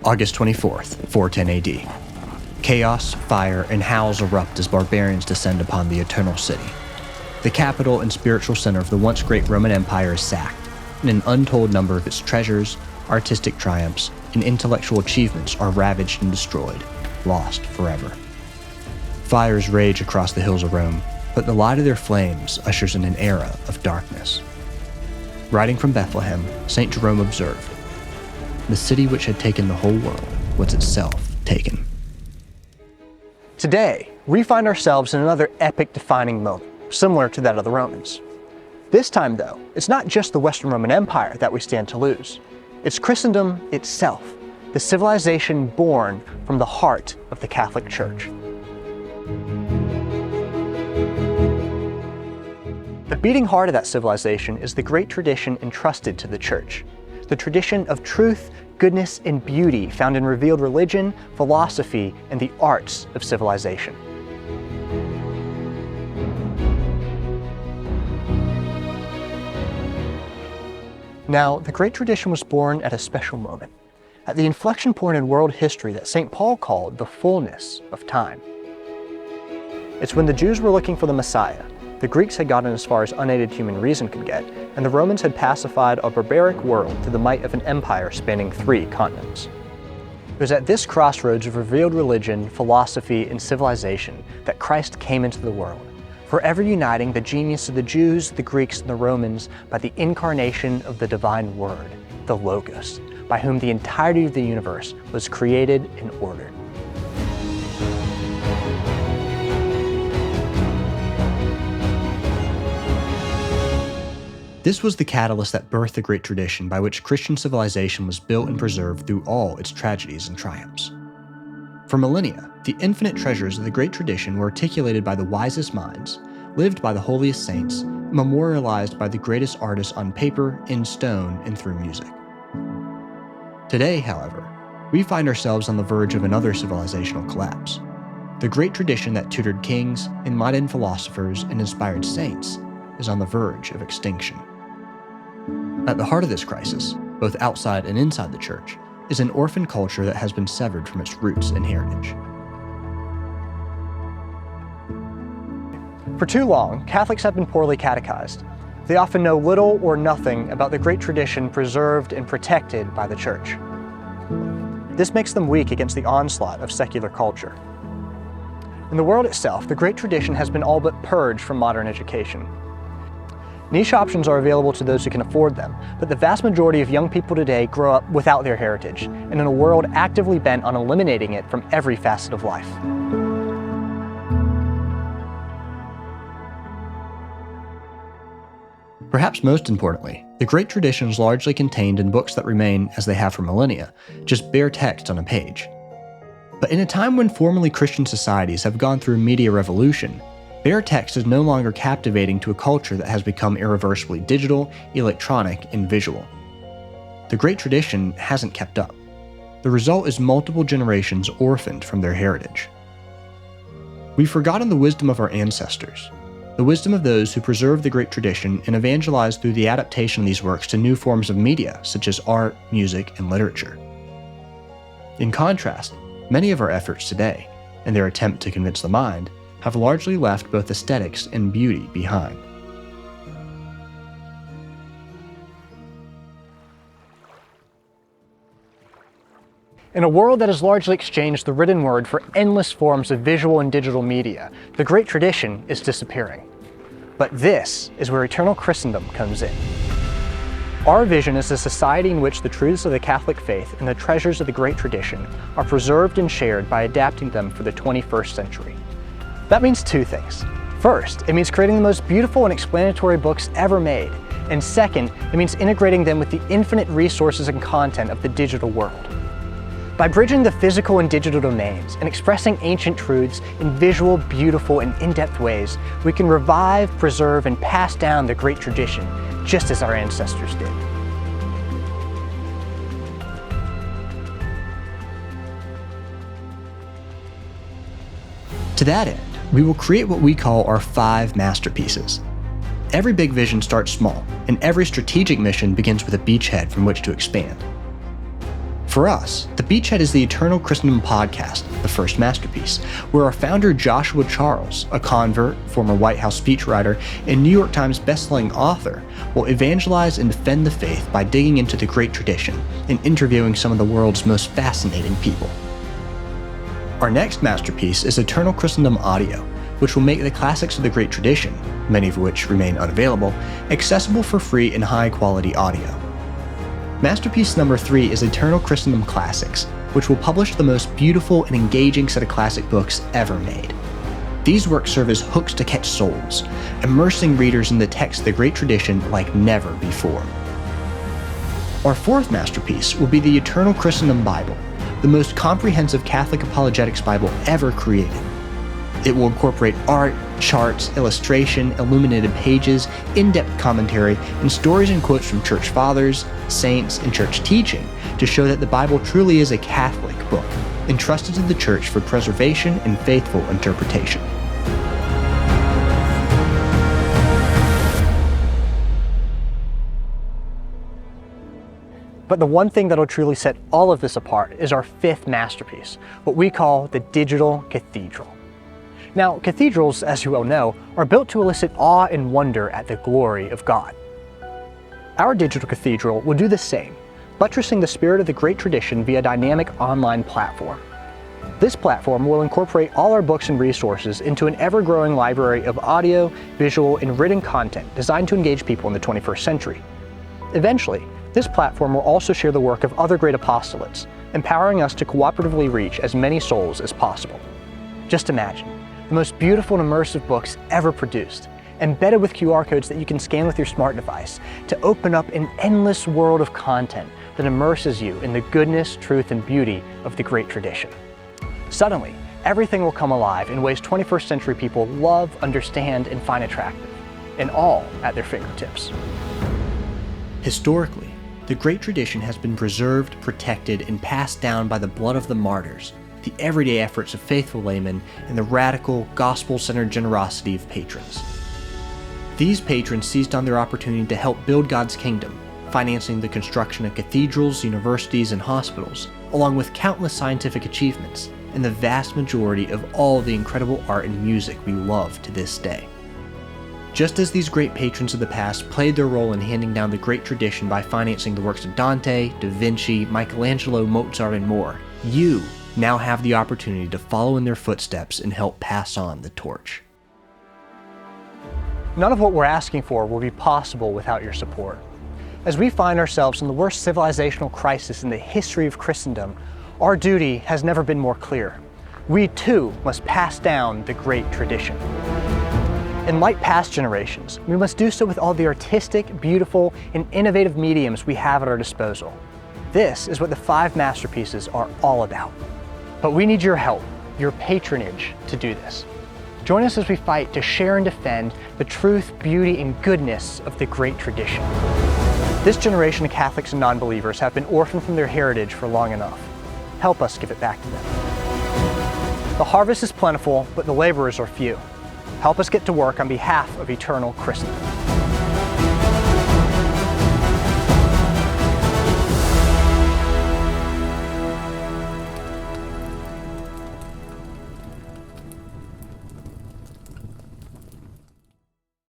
August 24th, 410 AD. Chaos, fire, and howls erupt as barbarians descend upon the Eternal City. The capital and spiritual center of the once great Roman Empire is sacked, and an untold number of its treasures, artistic triumphs, and intellectual achievements are ravaged and destroyed, lost forever. Fires rage across the hills of Rome, but the light of their flames ushers in an era of darkness. Writing from Bethlehem, St. Jerome observed, "The city which had taken the whole world was itself taken." Today, we find ourselves in another epic-defining moment, similar to that of the Romans. This time, though, it's not just the Western Roman Empire that we stand to lose. It's Christendom itself, the civilization born from the heart of the Catholic Church. The beating heart of that civilization is the great tradition entrusted to the Church, the tradition of truth, goodness, and beauty found in revealed religion, philosophy, and the arts of civilization. Now, the great tradition was born at a special moment, at the inflection point in world history that St. Paul called the fullness of time. It's when the Jews were looking for the Messiah, the Greeks had gotten as far as unaided human reason could get, and the Romans had pacified a barbaric world through the might of an empire spanning 3 continents. It was at this crossroads of revealed religion, philosophy, and civilization that Christ came into the world, forever uniting the genius of the Jews, the Greeks, and the Romans by the incarnation of the divine Word, the Logos, by whom the entirety of the universe was created and ordered. This was the catalyst that birthed the great tradition by which Christian civilization was built and preserved through all its tragedies and triumphs. For millennia, the infinite treasures of the great tradition were articulated by the wisest minds, lived by the holiest saints, and memorialized by the greatest artists on paper, in stone, and through music. Today, however, we find ourselves on the verge of another civilizational collapse. The great tradition that tutored kings, enlightened philosophers, and inspired saints is on the verge of extinction. At the heart of this crisis, both outside and inside the church, is an orphan culture that has been severed from its roots and heritage. For too long, Catholics have been poorly catechized. They often know little or nothing about the great tradition preserved and protected by the church. This makes them weak against the onslaught of secular culture. In the world itself, the great tradition has been all but purged from modern education. Niche options are available to those who can afford them, but the vast majority of young people today grow up without their heritage, and in a world actively bent on eliminating it from every facet of life. Perhaps most importantly, the great tradition is largely contained in books that remain, as they have for millennia, just bare text on a page. But in a time when formerly Christian societies have gone through a media revolution, bare text is no longer captivating to a culture that has become irreversibly digital, electronic, and visual. The great tradition hasn't kept up. The result is multiple generations orphaned from their heritage. We've forgotten the wisdom of our ancestors, the wisdom of those who preserved the great tradition and evangelized through the adaptation of these works to new forms of media, such as art, music, and literature. In contrast, many of our efforts today, in their attempt to convince the mind, have largely left both aesthetics and beauty behind. In a world that has largely exchanged the written word for endless forms of visual and digital media, the great tradition is disappearing. But this is where eternal Christendom comes in. Our vision is a society in which the truths of the Catholic faith and the treasures of the great tradition are preserved and shared by adapting them for the 21st century. That means 2 things. First, it means creating the most beautiful and explanatory books ever made. And second, it means integrating them with the infinite resources and content of the digital world. By bridging the physical and digital domains and expressing ancient truths in visual, beautiful, and in-depth ways, we can revive, preserve, and pass down the great tradition, just as our ancestors did. To that end, we will create what we call our 5 masterpieces. Every big vision starts small, and every strategic mission begins with a beachhead from which to expand. For us, The Beachhead is the Eternal Christendom podcast, the first masterpiece, where our founder Joshua Charles, a convert, former White House speechwriter, and New York Times bestselling author, will evangelize and defend the faith by digging into the great tradition and interviewing some of the world's most fascinating people. Our next masterpiece is Eternal Christendom Audio, which will make the classics of the great tradition, many of which remain unavailable, accessible for free in high-quality audio. Masterpiece number 3 is Eternal Christendom Classics, which will publish the most beautiful and engaging set of classic books ever made. These works serve as hooks to catch souls, immersing readers in the text of the great tradition like never before. Our fourth masterpiece will be the Eternal Christendom Bible, the most comprehensive Catholic apologetics Bible ever created. It will incorporate art, charts, illustration, illuminated pages, in-depth commentary, and stories and quotes from church fathers, saints, and church teaching to show that the Bible truly is a Catholic book, entrusted to the church for preservation and faithful interpretation. But the one thing that'll truly set all of this apart is our fifth masterpiece, what we call the digital cathedral. Now, cathedrals, as you well know, are built to elicit awe and wonder at the glory of God. Our digital cathedral will do the same, buttressing the spirit of the great tradition via a dynamic online platform. This platform will incorporate all our books and resources into an ever-growing library of audio, visual, and written content designed to engage people in the 21st century. Eventually, this platform will also share the work of other great apostolates, empowering us to cooperatively reach as many souls as possible. Just imagine, the most beautiful and immersive books ever produced, embedded with QR codes that you can scan with your smart device to open up an endless world of content that immerses you in the goodness, truth, and beauty of the great tradition. Suddenly, everything will come alive in ways 21st century people love, understand, and find attractive, and all at their fingertips. Historically, the great tradition has been preserved, protected, and passed down by the blood of the martyrs, the everyday efforts of faithful laymen, and the radical, gospel-centered generosity of patrons. These patrons seized on their opportunity to help build God's kingdom, financing the construction of cathedrals, universities, and hospitals, along with countless scientific achievements, and the vast majority of all the incredible art and music we love to this day. Just as these great patrons of the past played their role in handing down the great tradition by financing the works of Dante, Da Vinci, Michelangelo, Mozart, and more, you now have the opportunity to follow in their footsteps and help pass on the torch. None of what we're asking for will be possible without your support. As we find ourselves in the worst civilizational crisis in the history of Christendom, our duty has never been more clear. We too must pass down the great tradition. And like past generations, we must do so with all the artistic, beautiful, and innovative mediums we have at our disposal. This is what the 5 masterpieces are all about. But we need your help, your patronage, to do this. Join us as we fight to share and defend the truth, beauty, and goodness of the great tradition. This generation of Catholics and non-believers have been orphaned from their heritage for long enough. Help us give it back to them. The harvest is plentiful, but the laborers are few. Help us get to work on behalf of eternal Christendom.